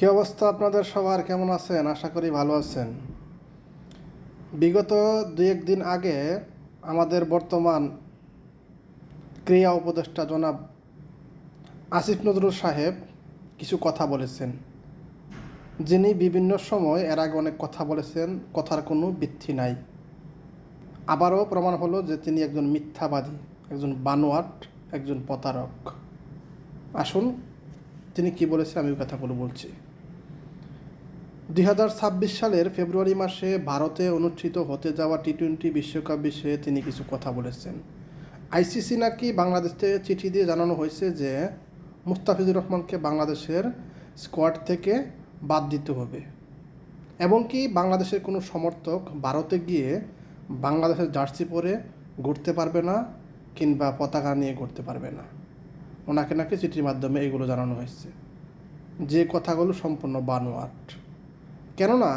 কী অবস্থা আপনাদের সবার? কেমন আছেন? আশা করি ভালো আছেন। বিগত 2-1 দিন আগে আমাদের বর্তমান ক্রীড়া উপদেষ্টা জনাব আসিফ নজরুল সাহেব কিছু কথা বলেছেন, যিনি বিভিন্ন সময় এর আগে অনেক কথা বলেছেন, কথার কোনো ভিত্তি নাই। আবারও প্রমাণ হলো যে তিনি একজন মিথ্যাবাদী, একজন বানোয়াট, একজন প্রতারক। আসুন তিনি কি বলেছেন আমি কথাগুলো বলছি। 2026 সালের ফেব্রুয়ারি মাসে ভারতে অনুষ্ঠিত হতে যাওয়া টি-20 বিশ্বকাপ বিষয়ে তিনি কিছু কথা বলেছেন। আইসিসি নাকি বাংলাদেশকে চিঠি দিয়ে জানানো হয়েছে যে মুস্তাফিজুর রহমানকে বাংলাদেশের স্কোয়াড থেকে বাদ দিতে হবে, এবং কি বাংলাদেশের কোনো সমর্থক ভারতে গিয়ে বাংলাদেশের জার্সি পরে ঘুরতে পারবে না কিংবা পতাকা নিয়ে ঘুরতে পারবে না। ওনাকে নাকি চিঠির মাধ্যমে এগুলো জানানো হয়েছে, যে কথাগুলো সম্পূর্ণ বানোয়াট। কেননা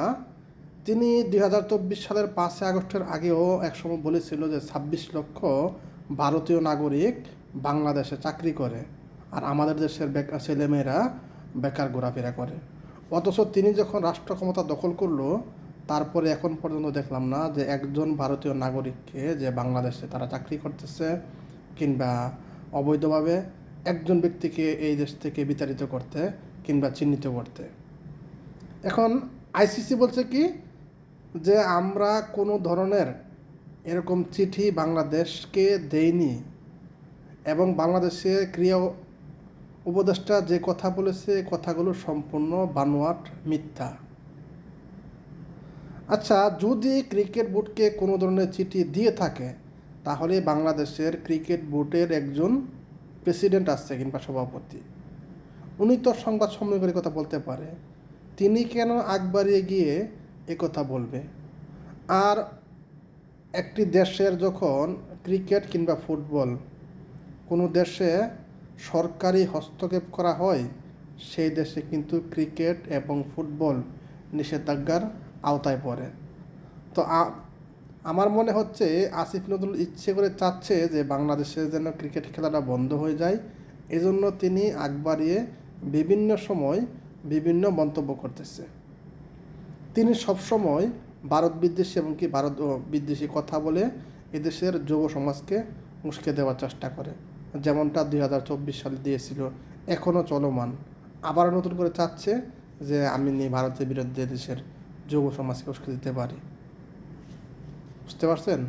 তিনি 2024 সালের 5 আগস্টের আগেও একসময় বলেছিল যে 26 লক্ষ ভারতীয় নাগরিক বাংলাদেশে চাকরি করে, আর আমাদের দেশের ছেলেমেয়েরা বেকার ঘোরাফেরা করে। অথচ তিনি যখন রাষ্ট্র ক্ষমতা দখল করলো, তারপরে এখন পর্যন্ত দেখলাম না যে একজন ভারতীয় নাগরিককে যে বাংলাদেশে তারা চাকরি করতেছে কিংবা অবৈধভাবে একজন ব্যক্তিকে এই দেশ থেকে বিতাড়িত করতে কিংবা চিহ্নিত করতে। এখন আইসিসি বলছে কি যে আমরা কোনো ধরনের এরকম চিঠি বাংলাদেশকে দেইনি, এবং বাংলাদেশে ক্রীড়া উপদেষ্টা যে কথা বলেছে কথাগুলো সম্পূর্ণ বানোয়াট, মিথ্যা। আচ্ছা, যদি ক্রিকেট বোর্ডকে কোনো ধরনের চিঠি দিয়ে থাকে, তাহলে বাংলাদেশের ক্রিকেট বোর্ডের একজন প্রেসিডেন্ট আছে কিংবা সভাপতি, উনি তো সংবাদ সম্মেলনে কথা বলতে পারে। তিনি কেন আগ বাড়িয়ে গিয়ে একথা বলবে? আর একটি দেশের যখন ক্রিকেট কিংবা ফুটবল কোনো দেশে সরকারি হস্তক্ষেপ করা হয়, সেই দেশে কিন্তু ক্রিকেট এবং ফুটবল নিষেধাজ্ঞার আওতায় পড়ে। তো আমার মনে হচ্ছে আসিফ নজরুল ইচ্ছে করে চাচ্ছে যে বাংলাদেশে যেন ক্রিকেট খেলাটা বন্ধ হয়ে যায়, এজন্য তিনি আগ বাড়িয়ে বিভিন্ন সময় বিভিন্ন মন্তব্য করতেছে। তিনি সবসময় ভারত বিদ্বেষী এবং কি ভারত বিদ্বেষী কথা বলে এদেশের যুব সমাজকে উস্কে দেওয়ার চেষ্টা করে, যেমনটা 2024 সালে দিয়েছিল, এখনও চলমান। আবার নতুন করে চাচ্ছে যে আমি ভারতের বিরুদ্ধে দেশের যুব সমাজকে উস্কে দিতে পারি। বুঝতে পারছেন?